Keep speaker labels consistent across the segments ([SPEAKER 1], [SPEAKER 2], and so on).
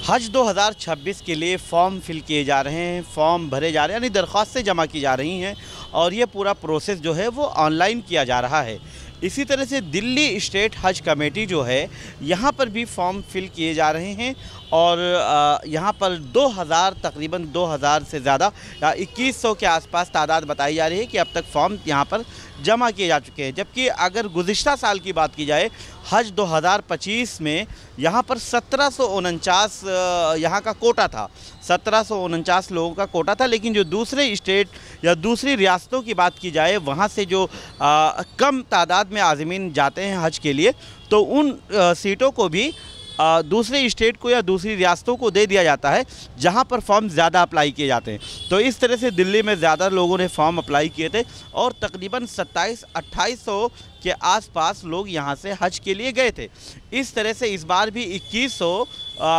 [SPEAKER 1] हज 2026 के लिए फ़ॉर्म फिल किए जा रहे हैं, फ़ॉर्म भरे जा रहे हैं, यानी दरख्वास्तें जमा की जा रही हैं और ये पूरा प्रोसेस जो है वो ऑनलाइन किया जा रहा है। इसी तरह से दिल्ली स्टेट हज कमेटी जो है यहाँ पर भी फॉर्म फिल किए जा रहे हैं और यहाँ पर 2000 तकरीबन 2000 से ज़्यादा या 2100 के आसपास तादाद बताई जा रही है कि अब तक फॉर्म यहाँ पर जमा किए जा चुके हैं। जबकि अगर गुज़िश्ता साल की बात की जाए हज 2025 में यहाँ पर 1749 यहाँ का कोटा था, 1749 लोगों का कोटा था। लेकिन जो दूसरे स्टेट या दूसरी रियासतों की बात की जाए वहाँ से जो कम तादाद में आज़मीन जाते हैं हज के लिए, तो उन सीटों को भी दूसरे स्टेट को या दूसरी रियासतों को दे दिया जाता है जहां पर फॉर्म ज़्यादा अप्लाई किए जाते हैं। तो इस तरह से दिल्ली में ज़्यादा लोगों ने फॉर्म अप्लाई किए थे और तकरीबन 27-2800 के आसपास लोग यहां से हज के लिए गए थे। इस तरह से इस बार भी 2100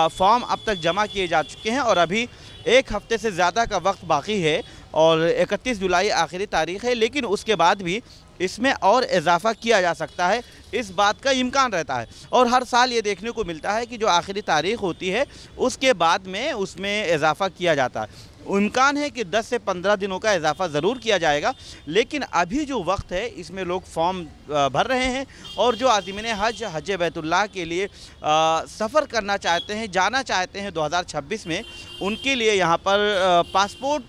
[SPEAKER 1] फॉर्म अब तक जमा किए जा चुके हैं और अभी एक हफ़्ते से ज़्यादा का वक्त बाकी है और 31 जुलाई आखिरी तारीख़ है। लेकिन उसके बाद भी इसमें और इजाफ़ा किया जा सकता है, इस बात का इम्कान रहता है। और हर साल ये देखने को मिलता है कि जो आखिरी तारीख़ होती है उसके बाद में उसमें इजाफ़ा किया जाता है। इम्कान है कि 10 से 15 दिनों का इजाफ़ा ज़रूर किया जाएगा। लेकिन अभी जो वक्त है इसमें लोग फॉर्म भर रहे हैं और जो आज़मीन हज बैतुल्लाह के लिए सफ़र करना चाहते हैं, जाना चाहते हैं 2026 में, उनके लिए यहाँ पर पासपोर्ट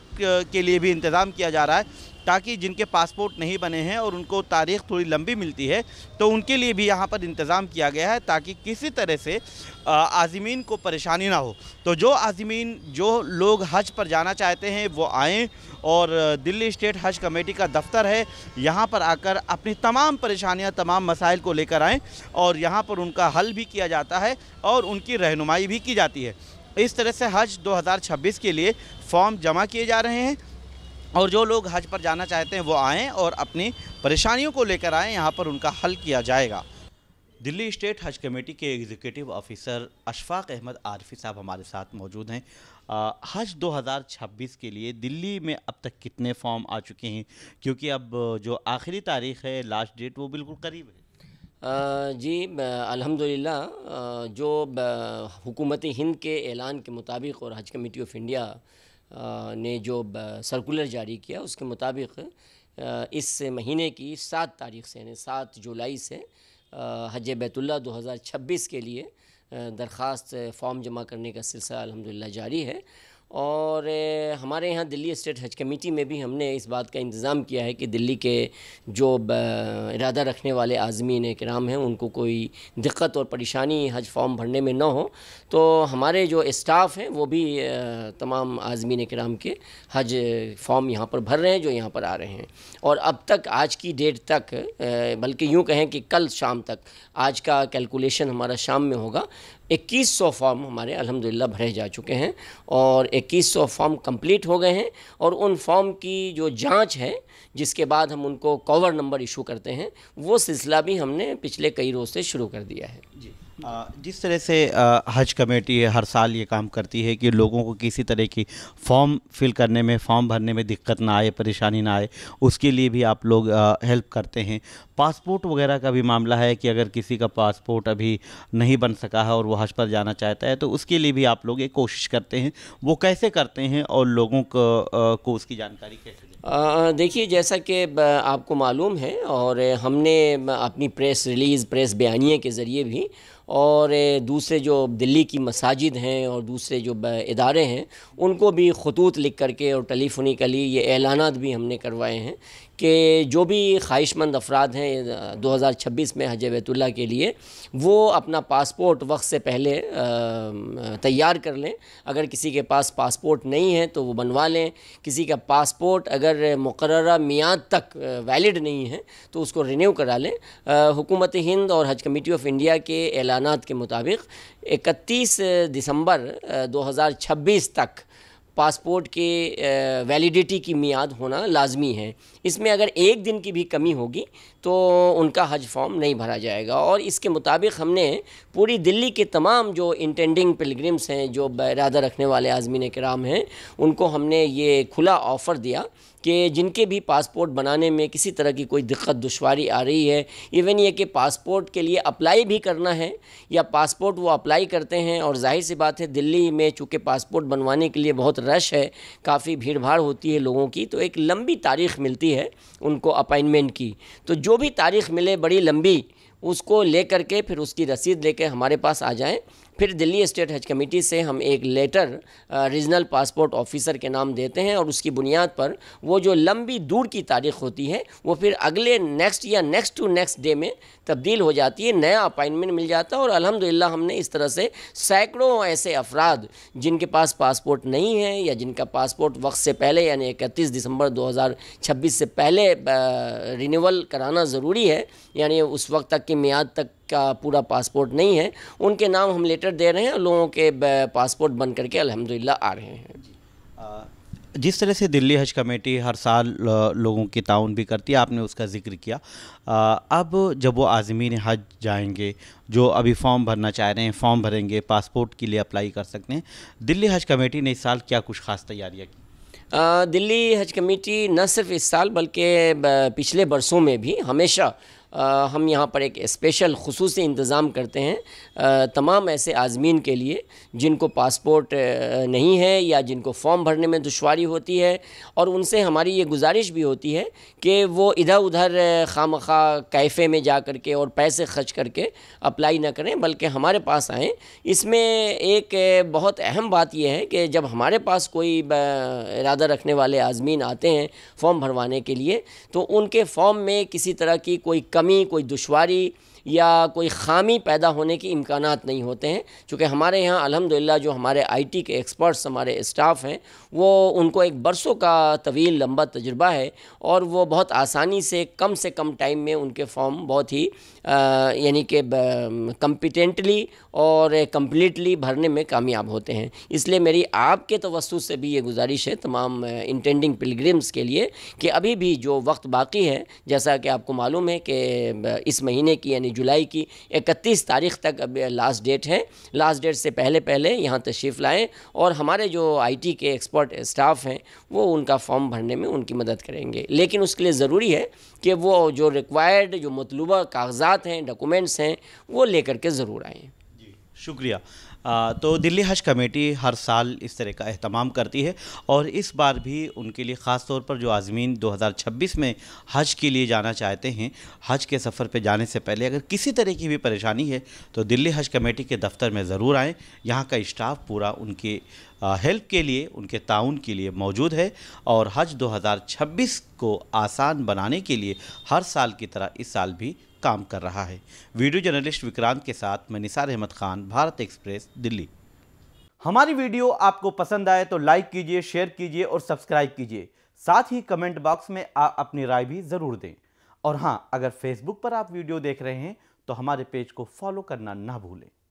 [SPEAKER 1] के लिए भी इंतज़ाम किया जा रहा है ताकि जिनके पासपोर्ट नहीं बने हैं और उनको तारीख़ थोड़ी लंबी मिलती है तो उनके लिए भी यहाँ पर इंतज़ाम किया गया है ताकि किसी तरह से आज़मीन को परेशानी ना हो। तो जो लोग हज पर जाना चाहते हैं वो आएँ और दिल्ली स्टेट हज कमेटी का दफ्तर है, यहाँ पर आकर अपनी तमाम परेशानियाँ, तमाम मसाइल को लेकर आएँ और यहाँ पर उनका हल भी किया जाता है और उनकी रहनुमाई भी की जाती है। इस तरह से हज 2026 के लिए फ़ॉर्म जमा किए जा रहे हैं और जो लोग हज पर जाना चाहते हैं वो आएँ और अपनी परेशानियों को लेकर आएँ, यहाँ पर उनका हल किया जाएगा। दिल्ली स्टेट हज कमेटी के एग्जीक्यूटिव ऑफिसर अशफाक अहमद आरफी साहब हमारे साथ मौजूद हैं। हज 2026 के लिए दिल्ली में अब तक कितने फॉर्म आ चुके हैं, क्योंकि अब जो आखिरी तारीख़ है, लास्ट डेट, वो बिल्कुल करीब है?
[SPEAKER 2] जी अल्हम्दुलिल्लाह, जो हुकूमत हिंद के ऐलान के मुताबिक और हज कमेटी ऑफ इंडिया ने जो सर्कुलर जारी किया उसके मुताबिक इस महीने की 7 तारीख़ से यानी 7 जुलाई से हज बैतुल्लाह 2026 के लिए दरख्वास्त फ़ॉर्म जमा करने का सिलसिला अल्हम्दुलिल्लाह जारी है। और हमारे यहाँ दिल्ली स्टेट हज कमेटी में भी हमने इस बात का इंतज़ाम किया है कि दिल्ली के जो इरादा रखने वाले आज़मीन किराम हैं उनको कोई दिक्कत और परेशानी हज फॉर्म भरने में ना हो। तो हमारे जो स्टाफ़ हैं वो भी तमाम आज़मीन किराम के हज फॉर्म यहाँ पर भर रहे हैं जो यहाँ पर आ रहे हैं। और अब तक आज की डेट तक, बल्कि यूँ कहें कि कल शाम तक, आज का कैलकुलेशन हमारा शाम में होगा, 2100 फॉर्म हमारे अल्हम्दुलिल्लाह भरे जा चुके हैं और 2100 फॉर्म कंप्लीट हो गए हैं। और उन फॉर्म की जो जांच है जिसके बाद हम उनको कवर नंबर इशू करते हैं, वो सिलसिला भी हमने पिछले कई रोज़ से शुरू कर दिया है। जी,
[SPEAKER 1] जिस तरह से हज कमेटी हर साल ये काम करती है कि लोगों को किसी तरह की फॉर्म फिल करने में, फॉर्म भरने में दिक्कत ना आए, परेशानी ना आए, उसके लिए भी आप लोग हेल्प करते हैं। पासपोर्ट वगैरह का भी मामला है कि अगर किसी का पासपोर्ट अभी नहीं बन सका है और वो हज पर जाना चाहता है तो उसके लिए भी आप लोग एक कोशिश करते हैं। वो कैसे करते हैं और लोगों को उसकी जानकारी कैसे दें?
[SPEAKER 2] देखिए, जैसा कि आपको मालूम है और हमने अपनी प्रेस रिलीज़, प्रेस बयानिए के ज़रिए भी और दूसरे जो दिल्ली की मसाजिद हैं और दूसरे जो इदारे हैं उनको भी ख़ुतूत लिख करके और टेलीफोनिकली ये ऐलानात भी हमने करवाए हैं कि जो भी ख्वाहिशमंद अफराद हैं 2026 में हज बैतुल्लाह के लिए वो अपना पासपोर्ट वक्त से पहले तैयार कर लें। अगर किसी के पास पासपोर्ट नहीं है तो वो बनवा लें। किसी का पासपोर्ट अगर मुकर्ररा मियाद तक वैलिड नहीं है तो उसको रिन्यू करा लें। हुकूमत हिंद और हज कमेटी ऑफ इंडिया के ऐलानात के मुताबिक 31 दिसंबर 2026 तक पासपोर्ट के वैलिडिटी की मियाद होना लाजमी है। इसमें अगर एक दिन की भी कमी होगी तो उनका हज फॉर्म नहीं भरा जाएगा। और इसके मुताबिक हमने पूरी दिल्ली के तमाम जो इंटेंडिंग पिलग्रिम्स हैं, जो इरादा रखने वाले आज़मीन किराम हैं, उनको हमने ये खुला ऑफ़र दिया कि जिनके भी पासपोर्ट बनाने में किसी तरह की कोई दिक्कत दुश्वारी आ रही है, इवन ये कि पासपोर्ट के लिए अप्लाई भी करना है या पासपोर्ट वो अप्लाई करते हैं, और जाहिर सी बात है दिल्ली में चूँकि पासपोर्ट बनवाने के लिए बहुत रश है, काफ़ी भीड़ भाड़ होती है लोगों की, तो एक लंबी तारीख़ मिलती है उनको अपॉइंटमेंट की। तो जो भी तारीख़ मिले बड़ी लंबी, उसको ले करके फिर उसकी रसीद लेके हमारे पास आ जाएं। फिर दिल्ली स्टेट हज कमेटी से हम एक लेटर रीजनल पासपोर्ट ऑफिसर के नाम देते हैं, और उसकी बुनियाद पर वो जो लंबी दूर की तारीख़ होती है वो फिर अगले नेक्स्ट या नेक्स्ट टू नेक्स्ट डे में तब्दील हो जाती है, नया अपॉइंटमेंट मिल जाता है। और अल्हम्दुलिल्लाह हमने इस तरह से सैकड़ों ऐसे अफराद जिनके पास पासपोर्ट नहीं है या जिनका पासपोर्ट वक्त से पहले यानी 31 दिसंबर 2026 से पहले रिन्यूअल कराना ज़रूरी है, यानी उस वक्त तक की मियाद तक का पूरा पासपोर्ट नहीं है, उनके नाम हम लेटर दे रहे हैं, लोगों के पासपोर्ट बन करके अल्हम्दुलिल्लाह आ रहे हैं।
[SPEAKER 1] जिस तरह से दिल्ली हज कमेटी हर साल लोगों की ताउन भी करती है, आपने उसका जिक्र किया, अब जब वो आज़मीन हज जाएंगे, जो अभी फॉर्म भरना चाह रहे हैं, फॉर्म भरेंगे, पासपोर्ट के लिए अप्लाई कर सकते हैं, दिल्ली हज कमेटी ने इस साल क्या कुछ ख़ास तैयारियाँ की?
[SPEAKER 2] दिल्ली हज कमेटी न सिर्फ इस साल बल्कि पिछले बरसों में भी हमेशा हम यहाँ पर एक स्पेशल खुसूसी इंतज़ाम करते हैं तमाम ऐसे आज़मीन के लिए जिनको पासपोर्ट नहीं है या जिनको फॉर्म भरने में दुश्वारी होती है, और उनसे हमारी ये गुजारिश भी होती है कि वो इधर उधर खामखा कैफ़े में जा कर के और पैसे खर्च करके अप्लाई ना करें, बल्कि हमारे पास आएँ। इसमें एक बहुत अहम बात यह है कि जब हमारे पास कोई इरादा रखने वाले आज़मीन आते हैं फ़ॉर्म भरवाने के लिए, तो उनके फ़ॉर्म में किसी तरह की कोई कमी, कोई दुश्वारी या कोई ख़ामी पैदा होने के इम्कानात नहीं होते हैं। चूँकि हमारे यहाँ अल्हम्दुलिल्लाह जो हमारे आईटी के एक्सपर्ट्स, हमारे स्टाफ हैं, वो उनको एक बरसों का तवील लंबा तजुर्बा है, और वो बहुत आसानी से कम टाइम में उनके फॉर्म बहुत ही यानी कि कम्पिटेंटली और कम्प्लीटली भरने में कामयाब होते हैं। इसलिए मेरी आपके तवस्सुस से भी ये गुजारिश है तमाम इंटेंडिंग पिलग्रिम्स के लिए कि अभी भी जो वक्त बाकी है, जैसा कि आपको मालूम है कि इस महीने की यानी जुलाई की 31 तारीख़ तक अब लास्ट डेट है। लास्ट डेट से पहले यहाँ तशरीफ़ लाएँ, और हमारे जो आईटी के एक्सपर्ट स्टाफ हैं वो उनका फॉर्म भरने में उनकी मदद करेंगे। लेकिन उसके लिए ज़रूरी है कि वो जो रिक्वायर्ड, जो मतलूबा कागजात हैं, डॉक्यूमेंट्स हैं, वो लेकर के ज़रूर आएँ।
[SPEAKER 1] जी, शुक्रिया। तो दिल्ली हज कमेटी हर साल इस तरह का एहतमाम करती है, और इस बार भी उनके लिए ख़ास तौर पर जो आज़मीन 2026 में हज के लिए जाना चाहते हैं, हज के सफ़र पे जाने से पहले अगर किसी तरह की भी परेशानी है तो दिल्ली हज कमेटी के दफ़्तर में ज़रूर आएँ। यहाँ का स्टाफ पूरा उनके हेल्प के लिए, उनके ताउन के लिए मौजूद है, और हज 2026 को आसान बनाने के लिए हर साल की तरह इस साल भी काम कर रहा है। वीडियो जर्नलिस्ट विक्रांत के साथ मैं निसार अहमद खान, भारत एक्सप्रेस, दिल्ली। हमारी वीडियो आपको पसंद आए तो लाइक कीजिए, शेयर कीजिए और सब्सक्राइब कीजिए। साथ ही कमेंट बॉक्स में अपनी राय भी ज़रूर दें। और हाँ, अगर फेसबुक पर आप वीडियो देख रहे हैं तो हमारे पेज को फॉलो करना ना भूलें।